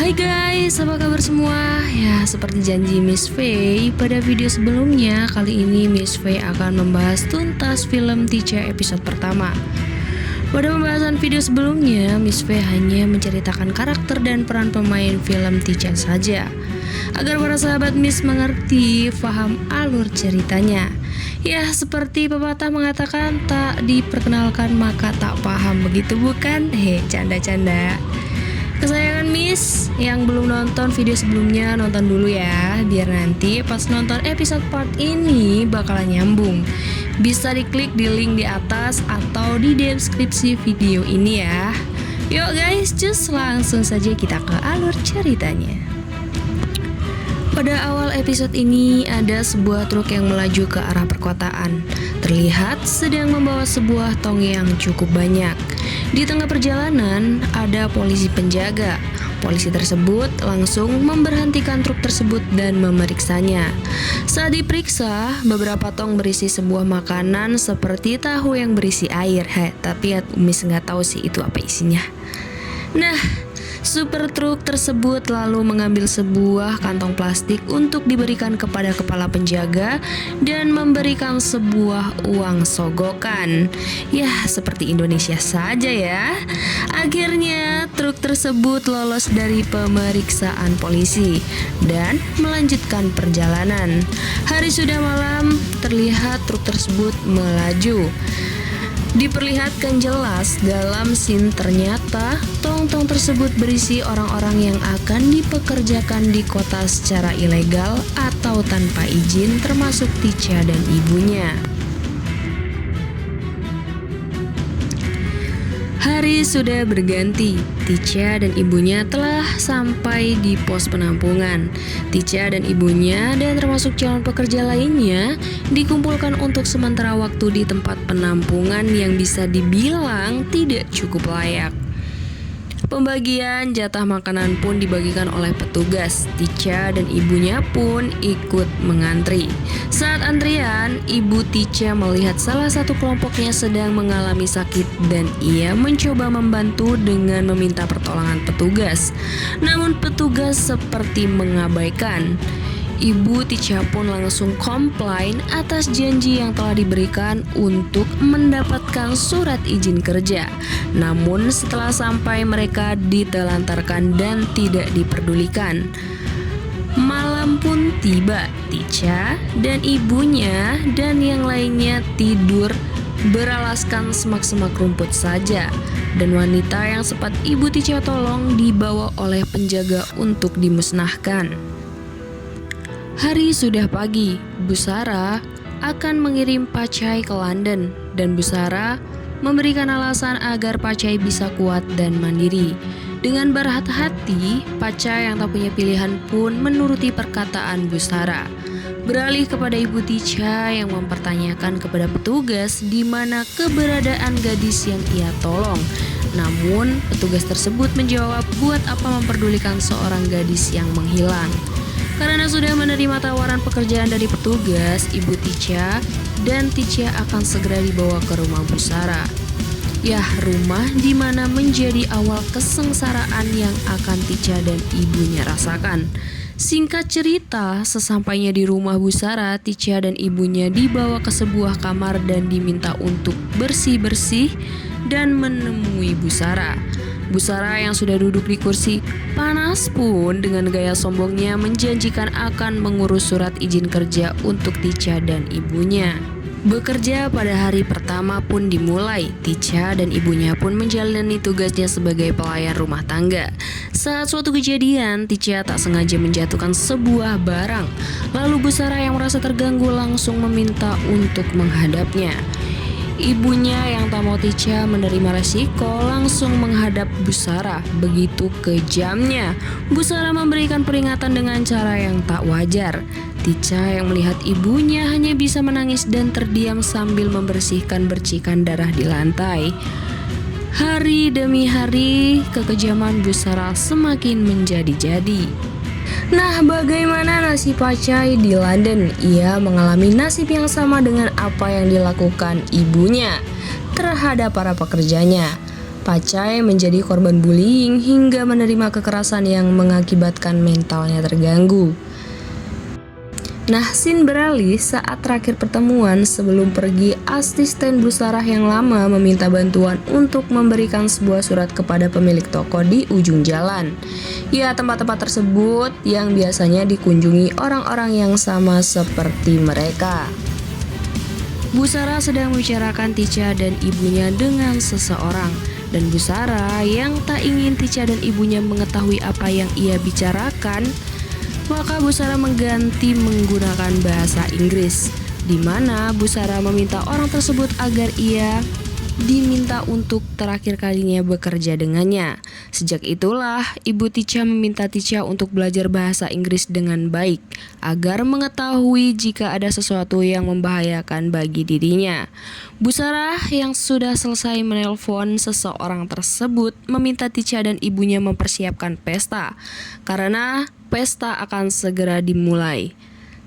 Hai guys, apa kabar semua? Ya, seperti janji Miss Faye pada video sebelumnya, kali ini Miss Faye akan membahas tuntas film Ticha episode pertama. Pada pembahasan video sebelumnya, Miss Faye hanya menceritakan karakter dan peran pemain film Ticha saja, agar para sahabat Miss mengerti, paham alur ceritanya. Ya, seperti pepatah mengatakan, tak diperkenalkan maka tak paham, begitu bukan? Canda-canda. Kesayangan Miss yang belum nonton video sebelumnya, nonton dulu ya, biar nanti pas nonton episode part ini bakalan nyambung. Bisa diklik di link di atas atau di deskripsi video ini ya. Yuk guys, just langsung saja kita ke alur ceritanya. Pada awal episode ini ada sebuah truk yang melaju ke arah perkotaan. Terlihat sedang membawa sebuah tong yang cukup banyak. Di tengah perjalanan ada polisi penjaga. Polisi tersebut langsung memberhentikan truk tersebut dan memeriksanya. Saat diperiksa, beberapa tong berisi sebuah makanan seperti tahu yang berisi air. Tapi Miss nggak tahu sih itu apa isinya. Nah, super truk tersebut lalu mengambil sebuah kantong plastik untuk diberikan kepada kepala penjaga dan memberikan sebuah uang sogokan. Ya, seperti Indonesia saja ya. Akhirnya truk tersebut lolos dari pemeriksaan polisi dan melanjutkan perjalanan. Hari sudah malam, terlihat truk tersebut melaju. Diperlihatkan jelas dalam scene ternyata tong-tong tersebut berisi orang-orang yang akan dipekerjakan di kota secara ilegal atau tanpa izin, termasuk Ticha dan ibunya. Hari sudah berganti. Ticha dan ibunya telah sampai di pos penampungan. Ticha dan ibunya dan termasuk calon pekerja lainnya dikumpulkan untuk sementara waktu di tempat penampungan yang bisa dibilang tidak cukup layak. Pembagian jatah makanan pun dibagikan oleh petugas. Ticha dan ibunya pun ikut mengantri. Saat antrian, ibu Ticha melihat salah satu kelompoknya sedang mengalami sakit dan ia mencoba membantu dengan meminta pertolongan petugas. Namun petugas seperti mengabaikan. Ibu Ticha pun langsung komplain atas janji yang telah diberikan untuk mendapatkan surat izin kerja. Namun setelah sampai mereka ditelantarkan dan tidak diperdulikan. Malam pun tiba. Ticha dan ibunya dan yang lainnya tidur beralaskan semak-semak rumput saja. Dan wanita yang sempat ibu Ticha tolong dibawa oleh penjaga untuk dimusnahkan. Hari sudah pagi, Bu Sarah akan mengirim Pachai ke London dan Bu Sarah memberikan alasan agar Pachai bisa kuat dan mandiri. Dengan berhati-hati, Pachai yang tak punya pilihan pun menuruti perkataan Bu Sarah. Beralih kepada Ibu Ticha yang mempertanyakan kepada petugas di mana keberadaan gadis yang ia tolong. Namun, petugas tersebut menjawab, buat apa memperdulikan seorang gadis yang menghilang. Karena sudah menerima tawaran pekerjaan dari petugas, Ibu Ticha dan Ticha akan segera dibawa ke rumah Bu Sarah. Ya, rumah di mana menjadi awal kesengsaraan yang akan Ticha dan ibunya rasakan. Singkat cerita, sesampainya di rumah Bu Sarah, Ticha dan ibunya dibawa ke sebuah kamar dan diminta untuk bersih-bersih dan menemui Bu Sarah. Bu Sarah yang sudah duduk di kursi panas pun dengan gaya sombongnya menjanjikan akan mengurus surat izin kerja untuk Ticha dan ibunya. Bekerja pada hari pertama pun dimulai. Ticha dan ibunya pun menjalani tugasnya sebagai pelayan rumah tangga. Saat suatu kejadian, Ticha tak sengaja menjatuhkan sebuah barang. Lalu Bu Sarah yang merasa terganggu langsung meminta untuk menghadapnya. Ibunya yang tak mau Ticha menerima resiko langsung menghadap Bu Sarah. Begitu kejamnya, Bu Sarah memberikan peringatan dengan cara yang tak wajar. Ticha yang melihat ibunya hanya bisa menangis dan terdiam sambil membersihkan bercikan darah di lantai. Hari demi hari, kekejaman Bu Sarah semakin menjadi-jadi. Nah, bagaimana nasib Pachai di London? Ia mengalami nasib yang sama dengan apa yang dilakukan ibunya terhadap para pekerjanya. Pacai menjadi korban bullying hingga menerima kekerasan yang mengakibatkan mentalnya terganggu. Nah, scene beralih saat terakhir pertemuan. Sebelum pergi, asisten Busarah yang lama meminta bantuan untuk memberikan sebuah surat kepada pemilik toko di ujung jalan. Ya, tempat-tempat tersebut yang biasanya dikunjungi orang-orang yang sama seperti mereka. Busara sedang membicarakan Tica dan ibunya dengan seseorang, dan Busara yang tak ingin Tica dan ibunya mengetahui apa yang ia bicarakan, maka Busara mengganti menggunakan bahasa Inggris, di mana Busara meminta orang tersebut agar ia diminta untuk terakhir kalinya bekerja dengannya. Sejak itulah Ibu Tica meminta Tica untuk belajar bahasa Inggris dengan baik agar mengetahui jika ada sesuatu yang membahayakan bagi dirinya. Busara yang sudah selesai menelpon seseorang tersebut meminta Tica dan ibunya mempersiapkan pesta karena pesta akan segera dimulai.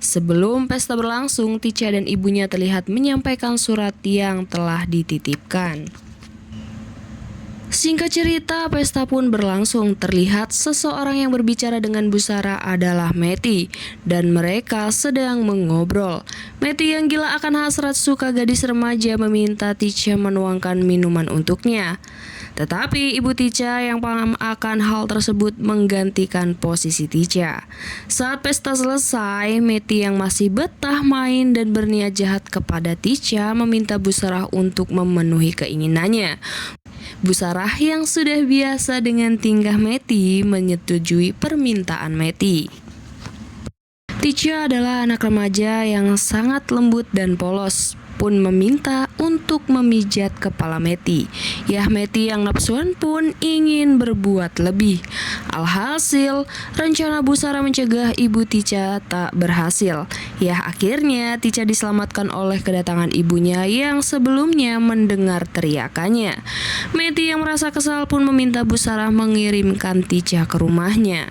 Sebelum pesta berlangsung, Tica dan ibunya terlihat menyampaikan surat yang telah dititipkan. Singkat cerita, pesta pun berlangsung. Terlihat seseorang yang berbicara dengan Busara adalah Meti, dan mereka sedang mengobrol. Meti yang gila akan hasrat suka gadis remaja meminta Tica menuangkan minuman untuknya. Tetapi Ibu Tica yang paham akan hal tersebut menggantikan posisi Tica. Saat pesta selesai, Meti yang masih betah main dan berniat jahat kepada Tica meminta Busarah untuk memenuhi keinginannya. Busarah yang sudah biasa dengan tingkah Meti menyetujui permintaan Meti. Tica adalah anak remaja yang sangat lembut dan polos, pun meminta untuk memijat kepala Meti. Yah, Meti yang nafsuan pun ingin berbuat lebih. Alhasil, rencana Busara mencegah Ibu Tica tak berhasil. Yah, akhirnya Tica diselamatkan oleh kedatangan ibunya yang sebelumnya mendengar teriakannya. Meti yang merasa kesal pun meminta Busara mengirimkan Tica ke rumahnya.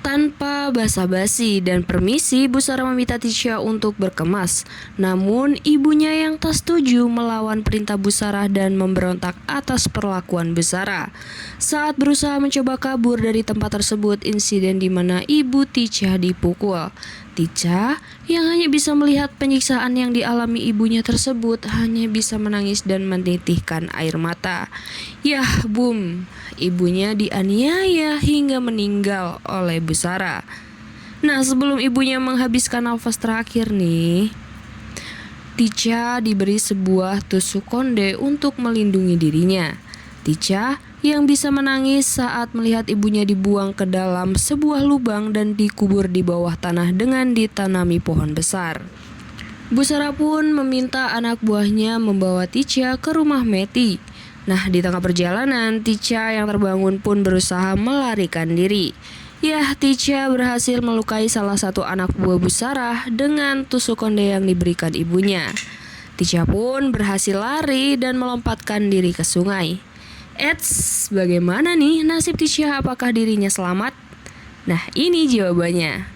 Tanpa basa-basi dan permisi, Busara meminta Tica untuk berkemas. Namun ibunya yang tak setuju melawan perintah Busara dan memberontak atas perlakuan Busara. Saat berusaha mencoba kabur dari tempat tersebut, insiden di mana Ibu Tica dipukul. Tica yang hanya bisa melihat penyiksaan yang dialami ibunya tersebut hanya bisa menangis dan menitikkan air mata. Yah, boom, ibunya dianiaya hingga meninggal oleh Busara. Nah, sebelum ibunya menghabiskan nafas terakhir nih, Tica diberi sebuah tusuk konde untuk melindungi dirinya. Tica yang bisa menangis saat melihat ibunya dibuang ke dalam sebuah lubang dan dikubur di bawah tanah dengan ditanami pohon besar. Busara pun meminta anak buahnya membawa Tica ke rumah Meti. Nah, di tengah perjalanan, Tica yang terbangun pun berusaha melarikan diri. Yah, Tica berhasil melukai salah satu anak buah Busara dengan tusuk konde yang diberikan ibunya. Tica pun berhasil lari dan melompatkan diri ke sungai. Eits, bagaimana nih nasib Tica? Apakah dirinya selamat? Nah, ini jawabannya.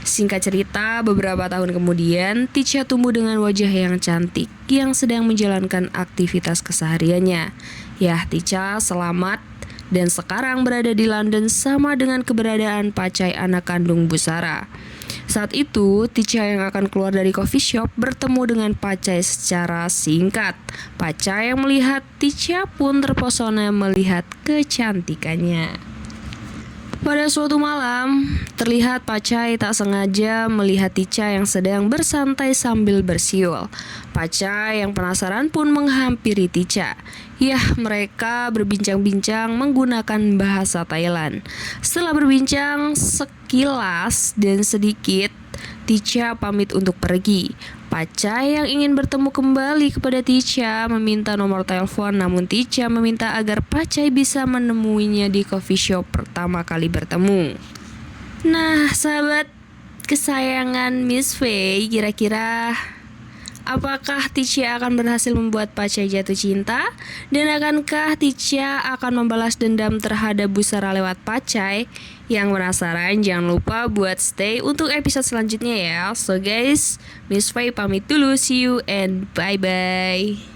Singkat cerita, beberapa tahun kemudian, Tica tumbuh dengan wajah yang cantik yang sedang menjalankan aktivitas kesehariannya. Yah, Tica selamat dan sekarang berada di London sama dengan keberadaan Pacai anak kandung Busara. Saat itu, Tica yang akan keluar dari coffee shop bertemu dengan Pacai secara singkat. Pacai yang melihat Tica pun terpesona melihat kecantikannya. Pada suatu malam, terlihat Pacai tak sengaja melihat Tica yang sedang bersantai sambil bersiul. Pacai yang penasaran pun menghampiri Tica. Yah, mereka berbincang-bincang menggunakan bahasa Thailand. Setelah berbincang sekilas dan sedikit, Tica pamit untuk pergi. Pacai yang ingin bertemu kembali kepada Tica meminta nomor telepon, namun Tica meminta agar Pacai bisa menemuinya di coffee shop pertama kali bertemu. Nah, sahabat kesayangan Miss Faye, kira-kira apakah Tica akan berhasil membuat Pacai jatuh cinta? Dan akankah Tica akan membalas dendam terhadap Busara lewat Pacai? Yang penasaran jangan lupa buat stay untuk episode selanjutnya ya. So guys, Miss Faye pamit dulu, see you and bye-bye.